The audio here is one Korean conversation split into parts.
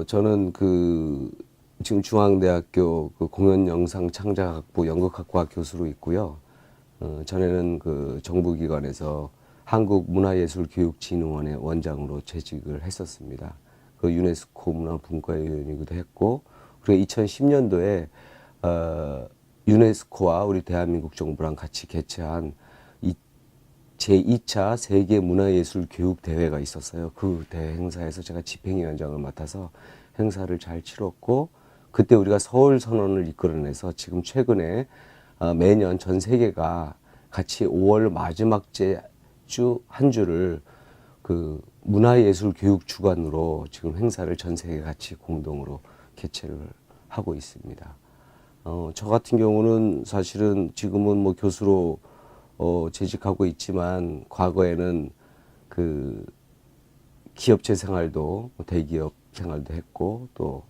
저는 지금 중앙대학교 공연영상창작학부 연극학과 교수로 있고요. 전에는 정부기관에서 한국문화예술교육진흥원의 원장으로 재직을 했었습니다. 유네스코 문화분과위원이기도 했고, 그리고 2010년도에 유네스코와 우리 대한민국 정부랑 같이 개최한 제2차 세계문화예술교육대회가 있었어요. 그 대회 행사에서 제가 집행위원장을 맡아서 행사를 잘 치렀고, 그때 우리가 서울선언을 이끌어내서 지금 최근에 매년 전 세계가 같이 5월 마지막 주 한 주를 문화예술 교육 주간으로 지금 행사를 전 세계 같이 공동으로 개최를 하고 있습니다. 저 같은 경우는 사실은 지금은 뭐 교수로 재직하고 있지만 과거에는 기업체 생활도 대기업 생활도 했고 또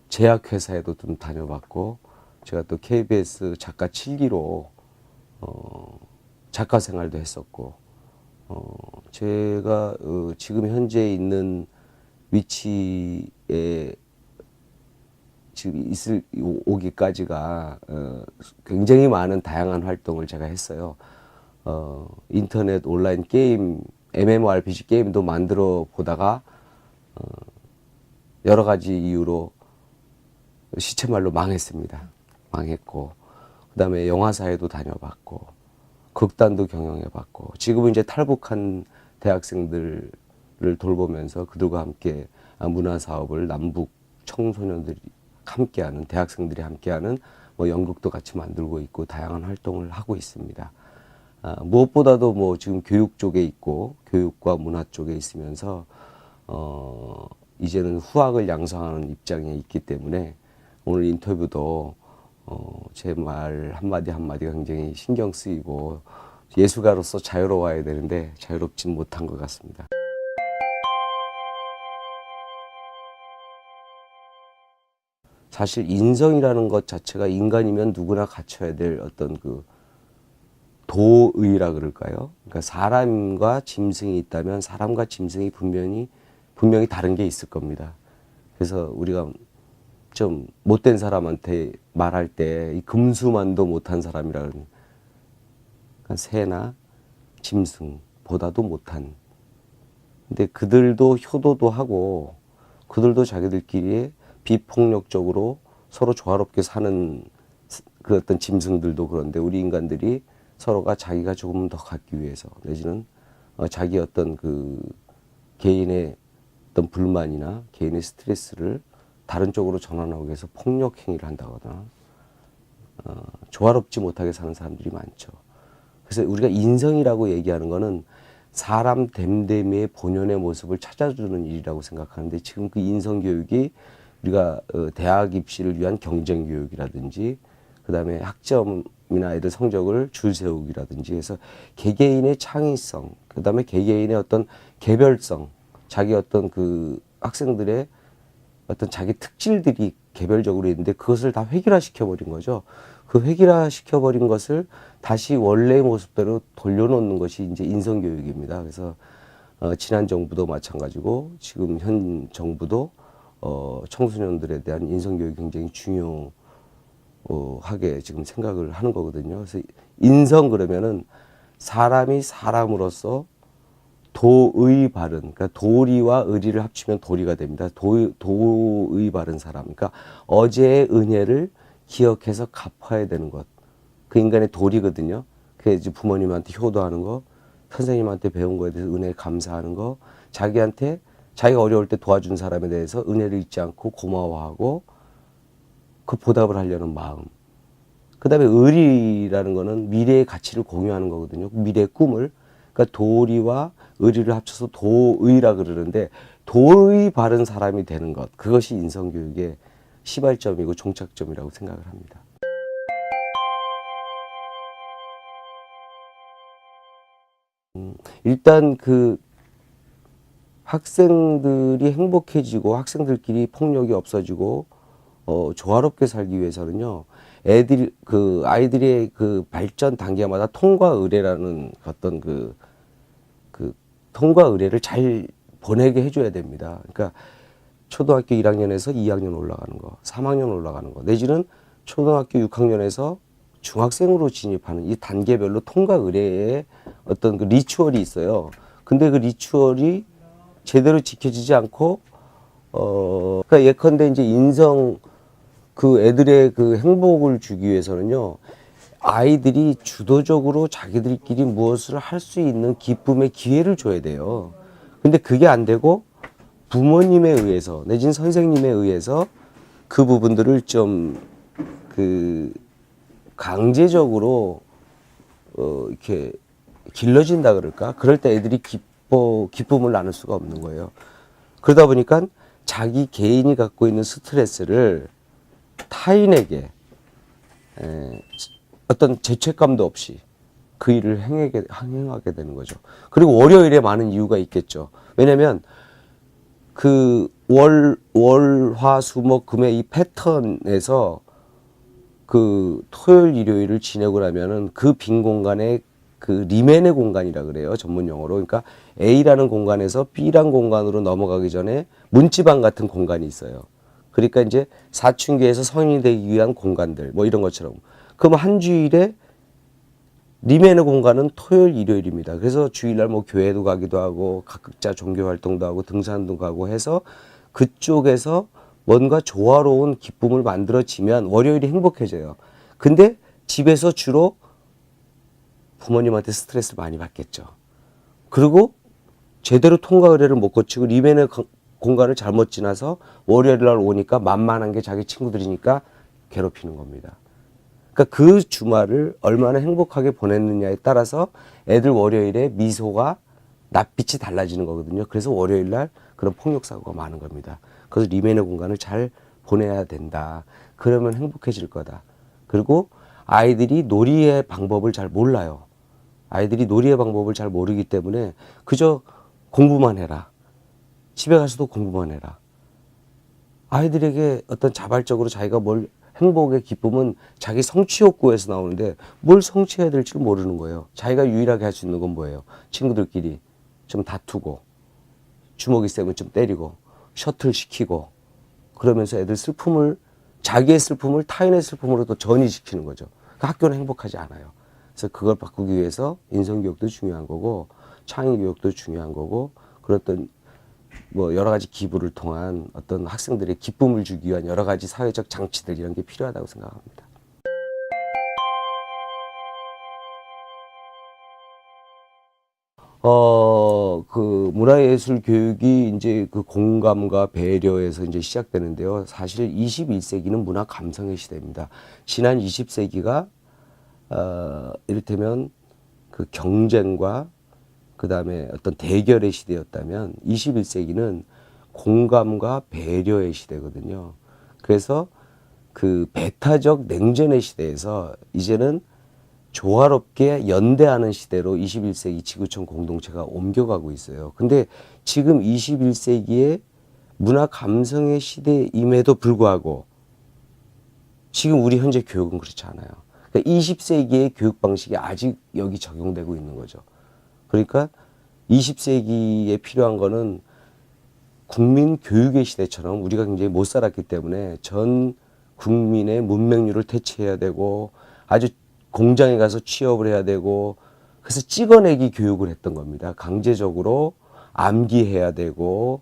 제약회사에도 좀 다녀봤고 제가 또 KBS 작가 7기로 작가 생활도 했었고 제가 지금 현재 있는 위치에 지금 오기까지가 굉장히 많은 다양한 활동을 제가 했어요. 인터넷 온라인 게임, MMORPG 게임도 만들어 보다가 여러 가지 이유로 시체말로 망했습니다. 망했고, 그 다음에 영화사회도 다녀봤고, 극단도 경영해봤고, 지금은 이제 탈북한 대학생들을 돌보면서 그들과 함께 문화사업을 남북 청소년들이 함께하는, 대학생들이 함께하는 뭐 연극도 같이 만들고 있고, 다양한 활동을 하고 있습니다. 무엇보다도 뭐 지금 교육 쪽에 있고, 교육과 문화 쪽에 있으면서, 이제는 후학을 양성하는 입장에 있기 때문에 오늘 인터뷰도 제 말 한마디 한마디가 굉장히 신경 쓰이고 예술가로서 자유로워야 되는데 자유롭진 못한 것 같습니다. 사실 인성이라는 것 자체가 인간이면 누구나 갖춰야 될 어떤 도의라 그럴까요? 그러니까 사람과 짐승이 있다면 사람과 짐승이 분명히 다른 게 있을 겁니다. 그래서 우리가 좀 못된 사람한테 말할 때 이 금수만도 못한 사람이라 그러는, 그러니까 새나 짐승보다도 못한. 근데 그들도 효도도 하고 그들도 자기들끼리 비폭력적으로 서로 조화롭게 사는 그 어떤 짐승들도 그런데 우리 인간들이 서로가 자기가 조금 더 갖기 위해서 내지는 자기 어떤 개인의 어떤 불만이나 개인의 스트레스를 다른 쪽으로 전환하기 위해서 폭력 행위를 한다거나 조화롭지 못하게 사는 사람들이 많죠. 그래서 우리가 인성이라고 얘기하는 거는 사람 됨됨이의 본연의 모습을 찾아주는 일이라고 생각하는데 지금 그 인성 교육이 우리가 대학 입시를 위한 경쟁 교육이라든지 그다음에 학점이나 애들 성적을 줄 세우기라든지 해서 개개인의 창의성, 그다음에 개개인의 어떤 개별성, 자기 어떤 학생들의 어떤 자기 특질들이 개별적으로 있는데 그것을 다 획일화시켜버린 거죠. 그 획일화시켜버린 것을 다시 원래의 모습대로 돌려놓는 것이 이제 인성교육입니다. 그래서 지난 정부도 마찬가지고 지금 현 정부도 청소년들에 대한 인성교육이 굉장히 중요하게 지금 생각을 하는 거거든요. 그래서 인성 그러면은 사람이 사람으로서 도의 바른, 그러니까 도리와 의리를 합치면 도리가 됩니다. 도의 바른 사람. 그러니까 어제의 은혜를 기억해서 갚아야 되는 것. 그 인간의 도리거든요. 그게 이제 부모님한테 효도하는 거, 선생님한테 배운 거에 대해서 은혜에 감사하는 거, 자기가 어려울 때 도와준 사람에 대해서 은혜를 잊지 않고 고마워하고 그 보답을 하려는 마음. 그 다음에 의리라는 거는 미래의 가치를 공유하는 거거든요. 미래의 꿈을. 그러니까 도리와 의리를 합쳐서 도의라 그러는데 도의 바른 사람이 되는 것. 그것이 인성교육의 시발점이고 종착점이라고 생각을 합니다. 일단 학생들이 행복해지고 학생들끼리 폭력이 없어지고 조화롭게 살기 위해서는요. 아이들의 발전 단계마다 통과 의례라는 어떤 통과 의례를 잘 보내게 해줘야 됩니다. 그러니까 초등학교 1학년에서 2학년 올라가는 거, 3학년 올라가는 거, 내지는 초등학교 6학년에서 중학생으로 진입하는 이 단계별로 통과 의례의 어떤 그 리추얼이 있어요. 근데 그 리추얼이 제대로 지켜지지 않고, 그러니까 예컨대 이제 인성, 그 애들의 그 행복을 주기 위해서는요, 아이들이 주도적으로 자기들끼리 무엇을 할 수 있는 기쁨의 기회를 줘야 돼요. 근데 그게 안 되고 부모님에 의해서 내지는 선생님에 의해서 그 부분들을 좀 그 강제적으로 이렇게 길러진다 그럴까? 그럴 때 애들이 기쁨을 나눌 수가 없는 거예요. 그러다 보니까 자기 개인이 갖고 있는 스트레스를 타인에게 어떤 죄책감도 없이 그 일을 행하게 되는 거죠. 그리고 월요일에 많은 이유가 있겠죠. 왜냐면 그 월, 화, 수, 목, 금의 이 패턴에서 그 토요일, 일요일을 지내고 나면은 그 빈 공간에 그 리멘의 공간이라 그래요. 전문 용어로. 그러니까 A라는 공간에서 B라는 공간으로 넘어가기 전에 문지방 같은 공간이 있어요. 그러니까 이제 사춘기에서 성인이 되기 위한 공간들, 뭐 이런 것처럼. 그럼 한 주일에 리멘의 공간은 토요일, 일요일입니다. 그래서 주일날 뭐 교회도 가기도 하고 각자 종교 활동도 하고 등산도 가고 해서 그쪽에서 뭔가 조화로운 기쁨을 만들어지면 월요일이 행복해져요. 근데 집에서 주로 부모님한테 스트레스를 많이 받겠죠. 그리고 제대로 통과 의례를 못 거치고 리멘의 공간을 잘못 지나서 월요일 날 오니까 만만한 게 자기 친구들이니까 괴롭히는 겁니다. 그러니까 그 주말을 얼마나 행복하게 보냈느냐에 따라서 애들 월요일에 미소가 낯빛이 달라지는 거거든요. 그래서 월요일 날 그런 폭력 사고가 많은 겁니다. 그래서 리멘의 공간을 잘 보내야 된다. 그러면 행복해질 거다. 그리고 아이들이 놀이의 방법을 잘 몰라요. 아이들이 놀이의 방법을 잘 모르기 때문에 그저 공부만 해라. 집에 가서도 공부만 해라. 아이들에게 어떤 자발적으로 자기가 뭘 행복의 기쁨은 자기 성취 욕구에서 나오는데 뭘 성취해야 될지 모르는 거예요. 자기가 유일하게 할 수 있는 건 뭐예요? 친구들끼리 좀 다투고 주먹이 세면 좀 때리고 셔틀 시키고 그러면서 애들 슬픔을 자기의 슬픔을 타인의 슬픔으로 또 전이시키는 거죠. 그러니까 학교는 행복하지 않아요. 그래서 그걸 바꾸기 위해서 인성교육도 중요한 거고 창의교육도 중요한 거고 그런 어떤 뭐 여러 가지 기부를 통한 어떤 학생들의 기쁨을 주기 위한 여러 가지 사회적 장치들 이런 게 필요하다고 생각합니다. 그 문화예술 교육이 이제 그 공감과 배려에서 이제 시작되는데요. 사실 21세기는 문화 감성의 시대입니다. 지난 20세기가 이를테면 그 경쟁과 그 다음에 어떤 대결의 시대였다면 21세기는 공감과 배려의 시대거든요. 그래서 그 배타적 냉전의 시대에서 이제는 조화롭게 연대하는 시대로 21세기 지구촌 공동체가 옮겨가고 있어요. 근데 지금 21세기의 문화 감성의 시대임에도 불구하고 지금 우리 현재 교육은 그렇지 않아요. 그러니까 20세기의 교육 방식이 아직 여기 적용되고 있는 거죠. 그러니까 20세기에 필요한 거는 국민 교육의 시대처럼 우리가 굉장히 못 살았기 때문에 전 국민의 문맹률을 퇴치해야 되고 아주 공장에 가서 취업을 해야 되고 그래서 찍어내기 교육을 했던 겁니다. 강제적으로 암기해야 되고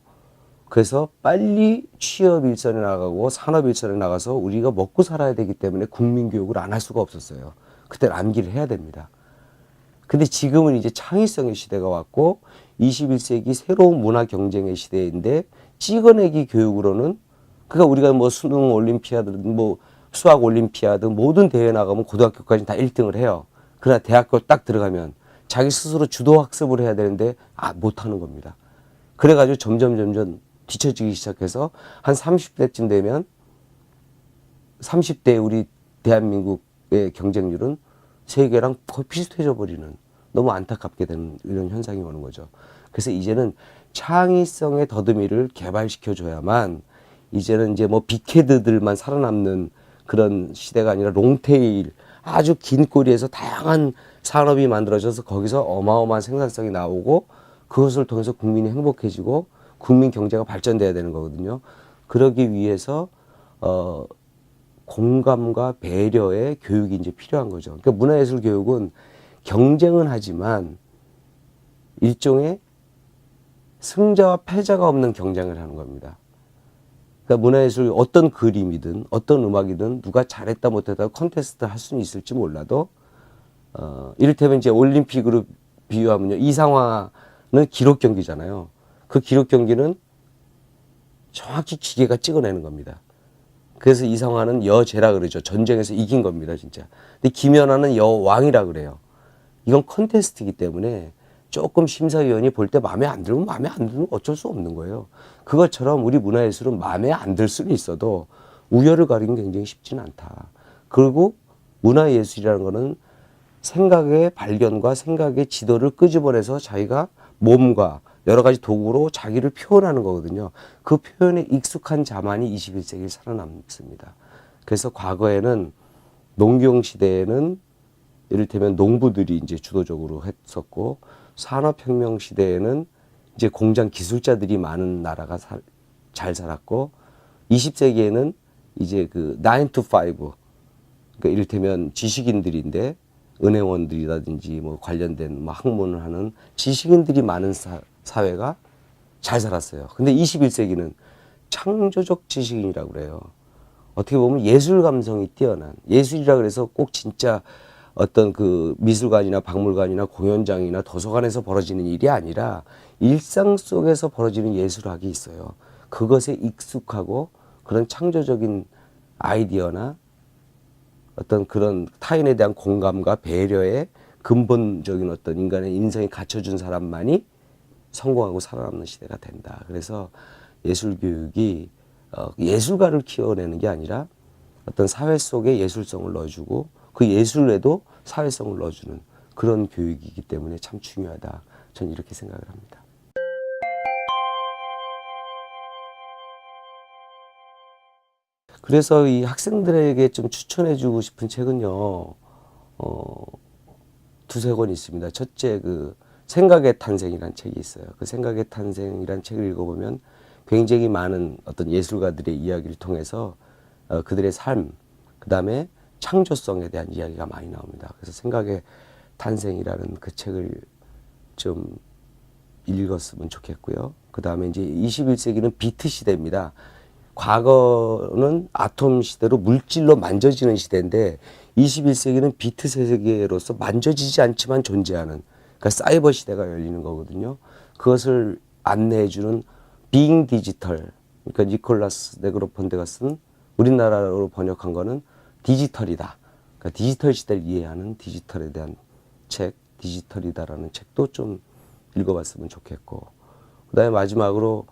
그래서 빨리 취업 일선에 나가고 산업 일선에 나가서 우리가 먹고 살아야 되기 때문에 국민 교육을 안 할 수가 없었어요. 그때는 암기를 해야 됩니다. 근데 지금은 이제 창의성의 시대가 왔고 21세기 새로운 문화 경쟁의 시대인데 찍어내기 교육으로는 그러니까 우리가 뭐 수능 올림피아드 뭐 수학 올림피아드 모든 대회 나가면 고등학교까지 다 1등을 해요. 그러나 대학교 딱 들어가면 자기 스스로 주도 학습을 해야 되는데 못하는 겁니다. 그래가지고 점점 뒤처지기 시작해서 한 30대쯤 되면 30대 우리 대한민국의 경쟁률은 세계랑 거의 비슷해져 버리는 너무 안타깝게 되는 이런 현상이 오는 거죠. 그래서 이제는 창의성의 더듬이를 개발시켜 줘야만 이제는 이제 뭐 빅헤드들만 살아남는 그런 시대가 아니라 롱테일 아주 긴 꼬리에서 다양한 산업이 만들어져서 거기서 어마어마한 생산성이 나오고 그것을 통해서 국민이 행복해지고 국민 경제가 발전돼야 되는 거거든요. 그러기 위해서 공감과 배려의 교육이 이제 필요한 거죠. 그러니까 문화예술 교육은 경쟁은 하지만 일종의 승자와 패자가 없는 경쟁을 하는 겁니다. 그러니까 문화예술 어떤 그림이든 어떤 음악이든 누가 잘했다 못했다 컨테스트 할 수는 있을지 몰라도 이를테면 이제 올림픽으로 비유하면요. 이상화는 기록 경기잖아요. 그 기록 경기는 정확히 기계가 찍어내는 겁니다. 그래서 이상화는 여제라 그러죠. 전쟁에서 이긴 겁니다, 진짜. 근데 김연아는 여왕이라 그래요. 이건 컨테스트이기 때문에 조금 심사위원이 볼 때 마음에 안 들면 마음에 안 들면 어쩔 수 없는 거예요. 그것처럼 우리 문화예술은 마음에 안 들 수는 있어도 우열을 가리는 게 굉장히 쉽지는 않다. 그리고 문화예술이라는 거는 생각의 발견과 생각의 지도를 끄집어내서 자기가 몸과 여러 가지 도구로 자기를 표현하는 거거든요. 그 표현에 익숙한 자만이 21세기를 살아남습니다. 그래서 과거에는 농경 시대에는 이를테면 농부들이 이제 주도적으로 했었고, 산업혁명 시대에는 이제 공장 기술자들이 많은 나라가 잘 살았고, 20세기에는 이제 그 9 to 5, 그러니까 이를테면 지식인들인데 은행원들이라든지 뭐 관련된 뭐 학문을 하는 지식인들이 많은 사회가 잘 살았어요. 근데 21세기는 창조적 지식인이라고 그래요. 어떻게 보면 예술 감성이 뛰어난, 예술이라 그래서 꼭 진짜 어떤 그 미술관이나 박물관이나 공연장이나 도서관에서 벌어지는 일이 아니라 일상 속에서 벌어지는 예술학이 있어요. 그것에 익숙하고 그런 창조적인 아이디어나 어떤 그런 타인에 대한 공감과 배려의 근본적인 어떤 인간의 인성이 갖춰준 사람만이 성공하고 살아남는 시대가 된다. 그래서 예술교육이 예술가를 키워내는 게 아니라 어떤 사회 속에 예술성을 넣어주고 그 예술에도 사회성을 넣어주는 그런 교육이기 때문에 참 중요하다. 저는 이렇게 생각을 합니다. 그래서 이 학생들에게 좀 추천해주고 싶은 책은요, 두세 권 있습니다. 첫째, 그 생각의 탄생이라는 책이 있어요. 그 생각의 탄생이라는 책을 읽어보면 굉장히 많은 어떤 예술가들의 이야기를 통해서 그들의 삶, 그 다음에 창조성에 대한 이야기가 많이 나옵니다. 그래서 생각의 탄생이라는 그 책을 좀 읽었으면 좋겠고요. 그 다음에 이제 21세기는 비트 시대입니다. 과거는 아톰 시대로 물질로 만져지는 시대인데 21세기는 비트 세계로서 만져지지 않지만 존재하는, 그러니까 사이버 시대가 열리는 거거든요. 그것을 안내해주는 Being Digital, 그러니까 니콜라스 네그로폰테가 쓴 우리나라로 번역한 거는 디지털이다. 그러니까 디지털 시대를 이해하는 디지털에 대한 책, 디지털이다라는 책도 좀 읽어봤으면 좋겠고, 그 다음에 마지막으로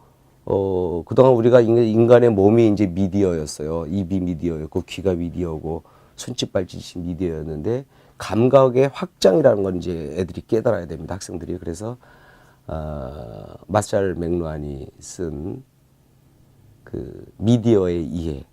그동안 우리가 인간의 몸이 이제 미디어였어요. 입이 미디어였고, 귀가 미디어고, 손짓 발짓이 미디어였는데, 감각의 확장이라는 건 이제 애들이 깨달아야 됩니다. 학생들이. 그래서, 마샬 맥루한이 쓴 그 미디어의 이해.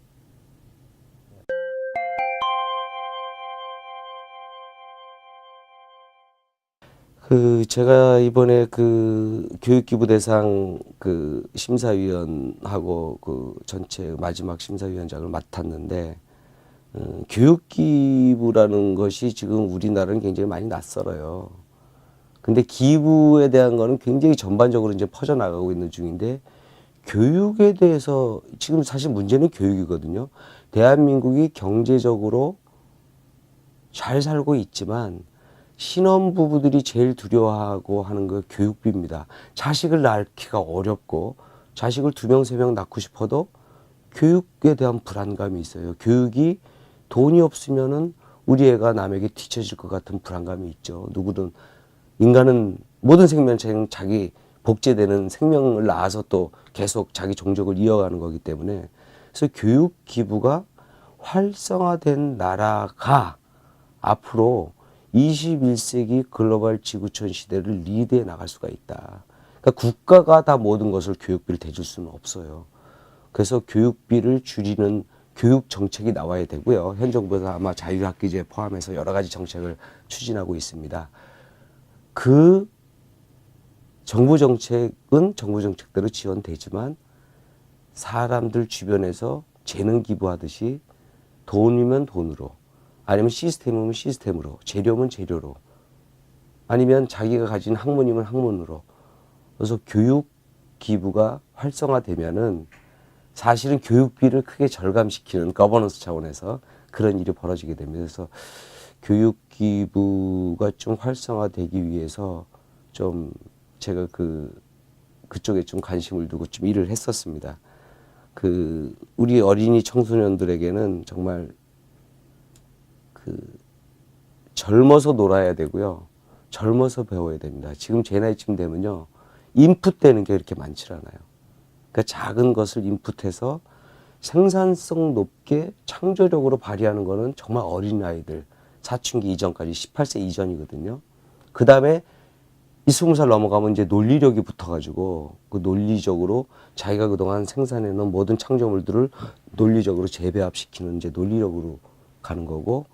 제가 이번에 그 교육기부 대상 그 심사위원하고 그 전체 마지막 심사위원장을 맡았는데, 교육기부라는 것이 지금 우리나라는 굉장히 많이 낯설어요. 근데 기부에 대한 거는 굉장히 전반적으로 이제 퍼져나가고 있는 중인데, 교육에 대해서 지금 사실 문제는 교육이거든요. 대한민국이 경제적으로 잘 살고 있지만, 신혼부부들이 제일 두려워하고 하는 거 교육비입니다. 자식을 낳기가 어렵고 자식을 2명, 3명 낳고 싶어도 교육에 대한 불안감이 있어요. 교육이 돈이 없으면은 우리 애가 남에게 뒤처질 것 같은 불안감이 있죠. 누구든 인간은 모든 생명체는 자기 복제되는 생명을 낳아서 또 계속 자기 종족을 이어가는 거기 때문에, 그래서 교육 기부가 활성화된 나라가 앞으로 21세기 글로벌 지구촌 시대를 리드해 나갈 수가 있다. 그러니까 국가가 다 모든 것을 교육비를 대줄 수는 없어요. 그래서 교육비를 줄이는 교육 정책이 나와야 되고요. 현 정부에서 아마 자유학기제 포함해서 여러 가지 정책을 추진하고 있습니다. 그 정부 정책은 정부 정책대로 지원되지만 사람들 주변에서 재능 기부하듯이 돈이면 돈으로, 아니면 시스템이면 시스템으로, 재료면 재료로, 아니면 자기가 가진 학문이면 학문으로. 그래서 교육 기부가 활성화되면은 사실은 교육비를 크게 절감시키는 거버넌스 차원에서 그런 일이 벌어지게 됩니다. 그래서 교육 기부가 좀 활성화되기 위해서 좀 제가 그쪽에 좀 관심을 두고 좀 일을 했었습니다. 우리 어린이 청소년들에게는 정말 젊어서 놀아야 되고요. 젊어서 배워야 됩니다. 지금 제 나이쯤 되면요. 인풋되는 게 그렇게 많지 않아요. 그러니까 작은 것을 인풋해서 생산성 높게 창조력으로 발휘하는 거는 정말 어린아이들, 사춘기 이전까지 18세 이전이거든요. 그 다음에 이 20살 넘어가면 이제 논리력이 붙어가지고 그 논리적으로 자기가 그동안 생산해놓은 모든 창조물들을 논리적으로 재배합시키는 이제 논리력으로 가는 거고,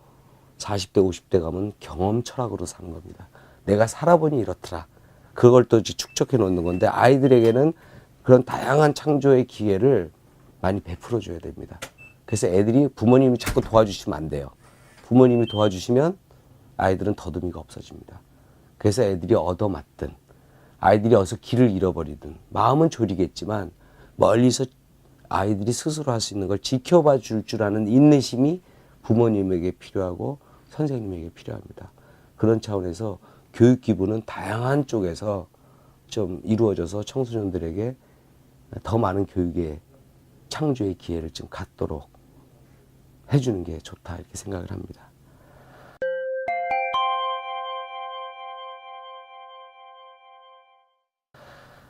40대, 50대 가면 경험 철학으로 사는 겁니다. 내가 살아보니 이렇더라. 그걸 또 축적해 놓는 건데, 아이들에게는 그런 다양한 창조의 기회를 많이 베풀어 줘야 됩니다. 그래서 애들이 부모님이 자꾸 도와주시면 안 돼요. 부모님이 도와주시면 아이들은 더듬이가 없어집니다. 그래서 애들이 얻어맞든, 아이들이 어서 길을 잃어버리든, 마음은 졸이겠지만 멀리서 아이들이 스스로 할 수 있는 걸 지켜봐 줄 아는 인내심이 부모님에게 필요하고 선생님에게 필요합니다. 그런 차원에서 교육 기부는 다양한 쪽에서 좀 이루어져서 청소년들에게 더 많은 교육의 창조의 기회를 좀 갖도록 해주는 게 좋다, 이렇게 생각을 합니다.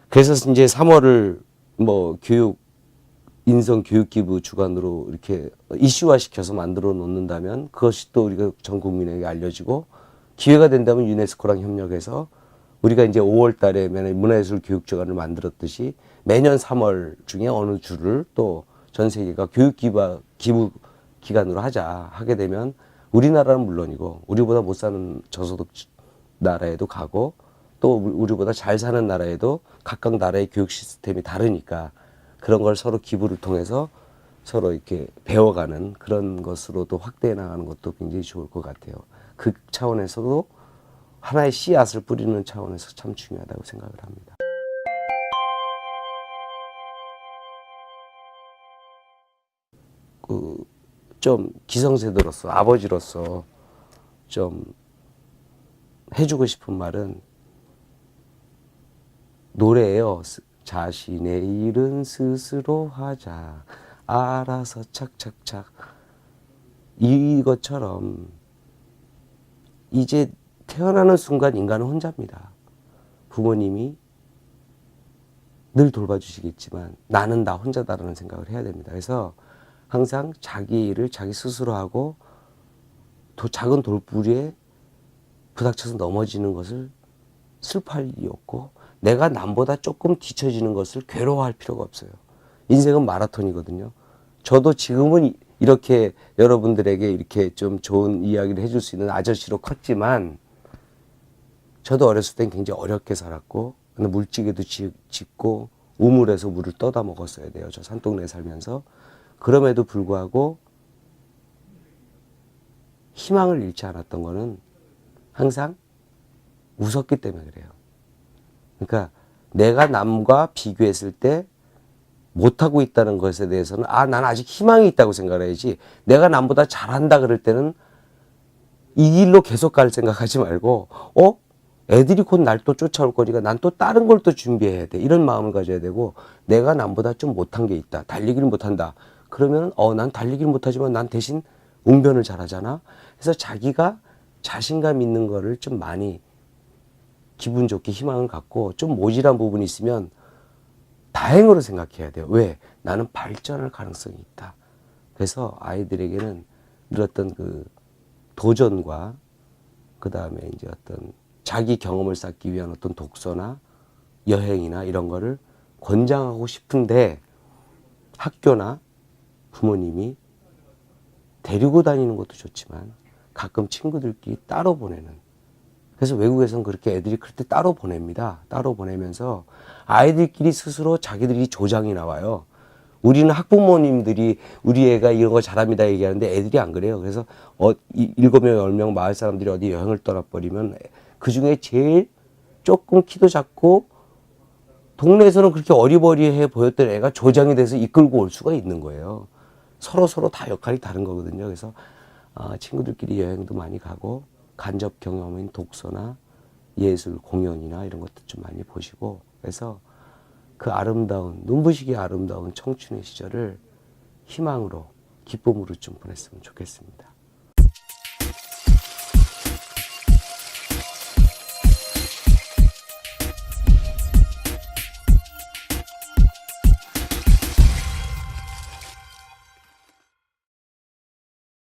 그래서 이제 3월을 인성 교육 기부 주간으로 이렇게 이슈화 시켜서 만들어 놓는다면 그것이 또 우리가 전 국민에게 알려지고, 기회가 된다면 유네스코랑 협력해서 우리가 이제 5월 달에 문화예술 교육 주간을 만들었듯이 매년 3월 중에 어느 주를 또 전 세계가 교육 기부 기간으로 하게 되면 우리나라는 물론이고 우리보다 못 사는 저소득 나라에도 가고, 또 우리보다 잘 사는 나라에도 각각 나라의 교육 시스템이 다르니까 그런 걸 서로 기부를 통해서 서로 이렇게 배워가는 그런 것으로도 확대해 나가는 것도 굉장히 좋을 것 같아요. 그 차원에서도 하나의 씨앗을 뿌리는 차원에서 참 중요하다고 생각을 합니다. 좀 기성세대로서, 아버지로서 좀 해주고 싶은 말은 노래예요. 자신의 일은 스스로 하자. 알아서 착착착. 이것처럼 이제 태어나는 순간 인간은 혼자입니다. 부모님이 늘 돌봐주시겠지만 나는 나 혼자다라는 생각을 해야 됩니다. 그래서 항상 자기 일을 자기 스스로 하고 작은 돌부리에 부닥쳐서 넘어지는 것을 슬퍼할 일이 없고, 내가 남보다 조금 뒤처지는 것을 괴로워할 필요가 없어요. 인생은 마라톤이거든요. 저도 지금은 이렇게 여러분들에게 이렇게 좀 좋은 이야기를 해줄 수 있는 아저씨로 컸지만, 저도 어렸을 땐 굉장히 어렵게 살았고, 물찌개도 짓고 우물에서 물을 떠다 먹었어야 돼요. 저 산동네에 살면서. 그럼에도 불구하고 희망을 잃지 않았던 거는 항상 웃었기 때문에 그래요. 그러니까 내가 남과 비교했을 때 못하고 있다는 것에 대해서는 난 아직 희망이 있다고 생각해야지, 내가 남보다 잘한다 그럴 때는 이 길로 계속 갈 생각하지 말고 애들이 곧 날 또 쫓아올 거니까 난 또 다른 걸 또 준비해야 돼, 이런 마음을 가져야 되고, 내가 남보다 좀 못한 게 있다, 달리기를 못한다 그러면 난 달리기를 못하지만 난 대신 웅변을 잘하잖아. 그래서 자기가 자신감 있는 거를 좀 많이 기분 좋게 희망을 갖고, 좀 모질한 부분이 있으면 다행으로 생각해야 돼요. 왜? 나는 발전할 가능성이 있다. 그래서 아이들에게는 늘 어떤 도전과 그 다음에 이제 어떤 자기 경험을 쌓기 위한 어떤 독서나 여행이나 이런 거를 권장하고 싶은데, 학교나 부모님이 데리고 다니는 것도 좋지만 가끔 친구들끼리 따로 보내는 그래서 외국에서는 그렇게 애들이 클 때 따로 보냅니다. 따로 보내면서 아이들끼리 스스로 자기들이 조장이 나와요. 우리는 학부모님들이 우리 애가 이런 거 잘합니다 얘기하는데 애들이 안 그래요. 그래서 7명, 10명 마을 사람들이 어디 여행을 떠나버리면 그 중에 제일 조금 키도 작고 동네에서는 그렇게 어리버리해 보였던 애가 조장이 돼서 이끌고 올 수가 있는 거예요. 서로 다 역할이 다른 거거든요. 그래서 친구들끼리 여행도 많이 가고 간접 경험인 독서나 예술, 공연이나 이런 것도 좀 많이 보시고, 그래서 그 아름다운, 눈부시게 아름다운 청춘의 시절을 희망으로, 기쁨으로 좀 보냈으면 좋겠습니다.